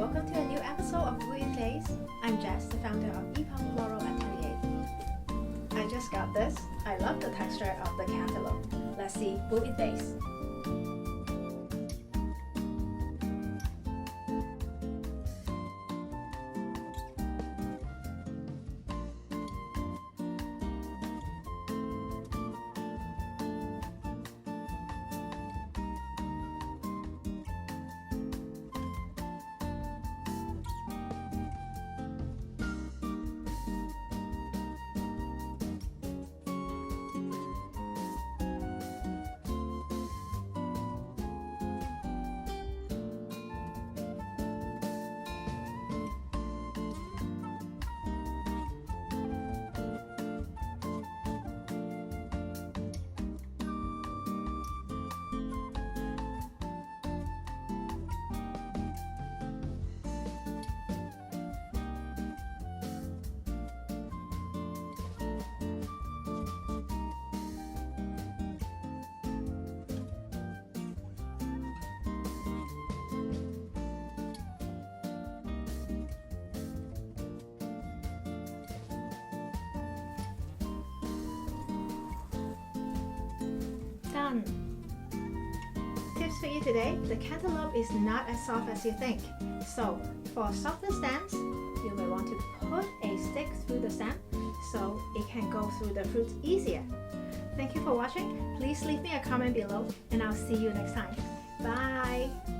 welcome to a new episode of Vase. I'm Jess, the founder of Floral at 28. I just got this. I love the texture of the cantaloupe. Let's see Vase. Done! Tips for you today: the cantaloupe is not as soft as you think. So for softer stems, you may want to put a stick through the stem so it can go through the fruit easier. Thank you for watching. Please leave me a comment below and I'll see you next time. Bye!